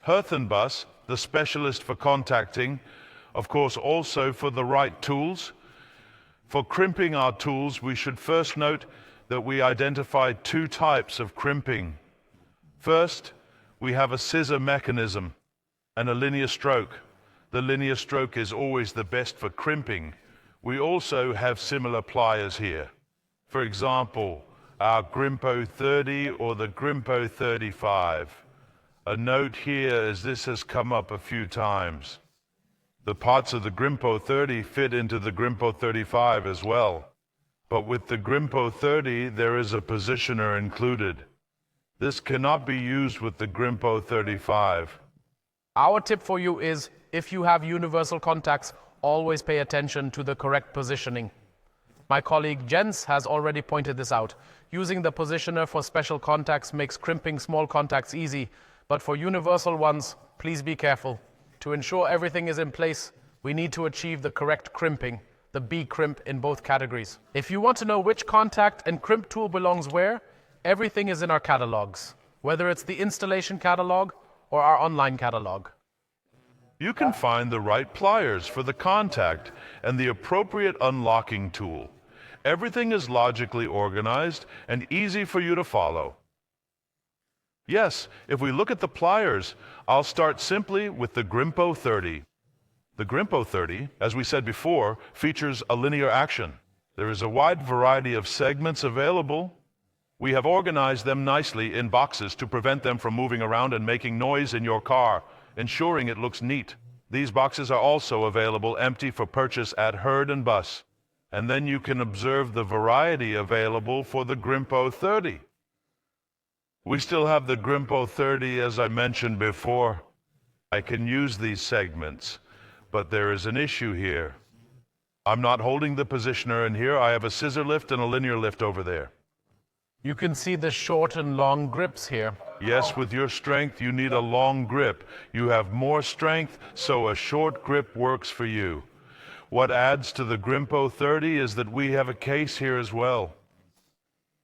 Bus, the specialist for contacting, of course also for the right tools. For crimping our tools, we should first note that we identified two types of crimping. First, we have a scissor mechanism and a linear stroke. The linear stroke is always the best for crimping. We also have similar pliers here. For example, our CrimPro 30 or the CrimPro 35. A note here, as this has come up a few times. The parts of the CrimPro 30 fit into the CrimPro 35 as well. But with the CrimPro 30, there is a positioner included. This cannot be used with the CrimPro 35. Our tip for you is, if you have universal contacts, always pay attention to the correct positioning. My colleague Jens has already pointed this out. Using the positioner for special contacts makes crimping small contacts easy, but for universal ones, please be careful. To ensure everything is in place, we need to achieve the correct crimping, the B crimp in both categories. If you want to know which contact and crimp tool belongs where, everything is in our catalogs, whether it's the installation catalog or our online catalog. You can find the right pliers for the contact and the appropriate unlocking tool. Everything is logically organized and easy for you to follow. Yes, if we look at the pliers, I'll start simply with the CrimPro 30. The CrimPro 30, as we said before, features a linear action. There is a wide variety of segments available. We have organized them nicely in boxes to prevent them from moving around and making noise in your car, ensuring it looks neat. These boxes are also available empty for purchase at Herd and Bus. And then you can observe the variety available for the CrimPro 30. We still have the CrimPro 30, as I mentioned before. I can use these segments, but there is an issue here. I'm not holding the positioner in here. I have a scissor lift and a linear lift over there. You can see the short and long grips here. Yes, with your strength, you need a long grip. You have more strength, so a short grip works for you. What adds to the CrimPro 30 is that we have a case here as well.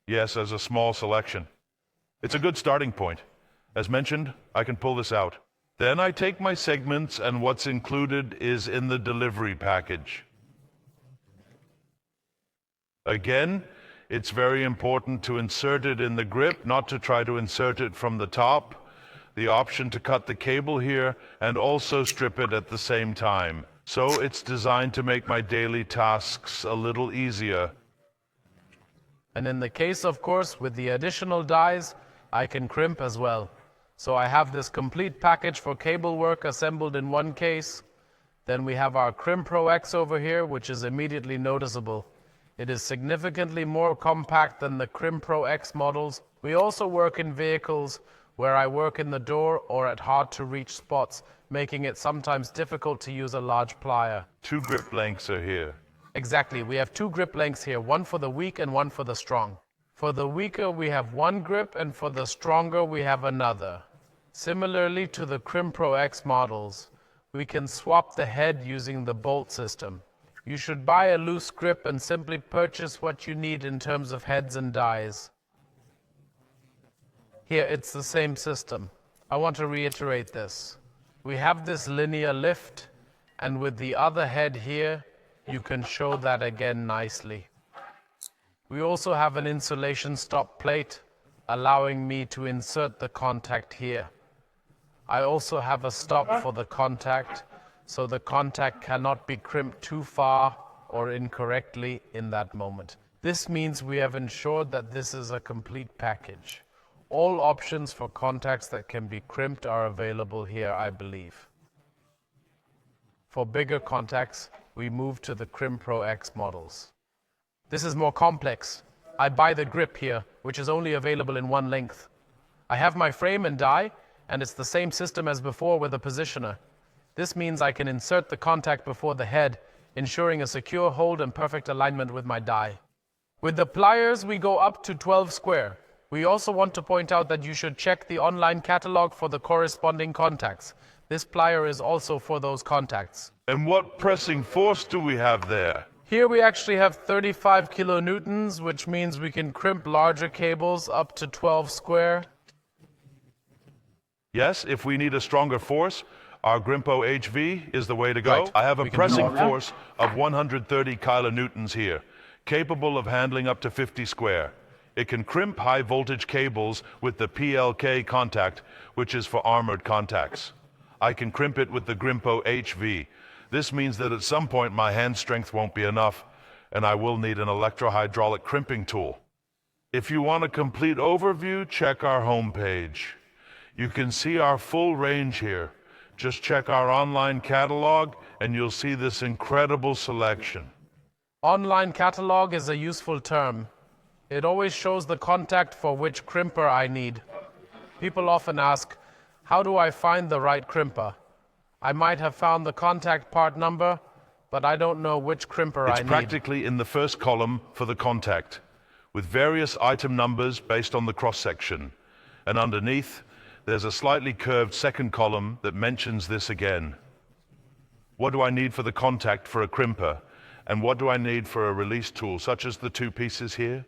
Yes, as a small selection. It's a good starting point. As mentioned, I can pull this out. Then I take my segments, and what's included is in the delivery package. Again, it's very important to insert it in the grip, not to try to insert it from the top. The option to cut the cable here and also strip it at the same time. So it's designed to make my daily tasks a little easier. And in the case, of course, with the additional dies, I can crimp as well. So I have this complete package for cable work assembled in one case. Then we have our CrimPro X over here, which is immediately noticeable. It is significantly more compact than the CrimPro X models. We also work in vehicles where I work in the door or at hard-to-reach spots, making it sometimes difficult to use a large plier. 2 grip lengths are here. Exactly, we have 2 grip lengths here, one for the weak and one for the strong. For the weaker, we have 1 grip, and for the stronger, we have another. Similarly to the CrimPro X models, we can swap the head using the bolt system. You should buy a loose grip and simply purchase what you need in terms of heads and dies. Here, it's the same system. I want to reiterate this. We have this linear lift, and with the other head here, you can show that again nicely. We also have an insulation stop plate, allowing me to insert the contact here. I also have a stop for the contact, so the contact cannot be crimped too far or incorrectly in that moment. This means we have ensured that this is a complete package. All options for contacts that can be crimped are available here, I believe. For bigger contacts, we move to the CrimPro X models. This is more complex. I buy the grip here, which is only available in 1 length. I have my frame and die, and it's the same system as before with a positioner. This means I can insert the contact before the head, ensuring a secure hold and perfect alignment with my die. With the pliers, we go up to 12 square. We also want to point out that you should check the online catalog for the corresponding contacts. This plier is also for those contacts. And what pressing force do we have there? Here we actually have 35 kilonewtons, which means we can crimp larger cables up to 12 square. Yes, if we need a stronger force, our CrimPro HV is the way to go. Right. I have a We can do pressing that. force of 130 kilonewtons here, capable of handling up to 50 square. It can crimp high voltage cables with the PLK contact, which is for armored contacts. I can crimp it with the CrimPro HV. This means that at some point my hand strength won't be enough, and I will need an electrohydraulic crimping tool. If you want a complete overview, check our homepage. You can see our full range here. Just check our online catalog and you'll see this incredible selection. Online catalog is a useful term. It always shows the contact for which crimper I need. People often ask, how do I find the right crimper? I might have found the contact part number, but I don't know which crimper I It's need. practically in the first column for the contact, with various item numbers based on the cross-section. And underneath, there's a slightly curved second column that mentions this again. What do I need for the contact for a crimper? And what do I need for a release tool, such as the two pieces here?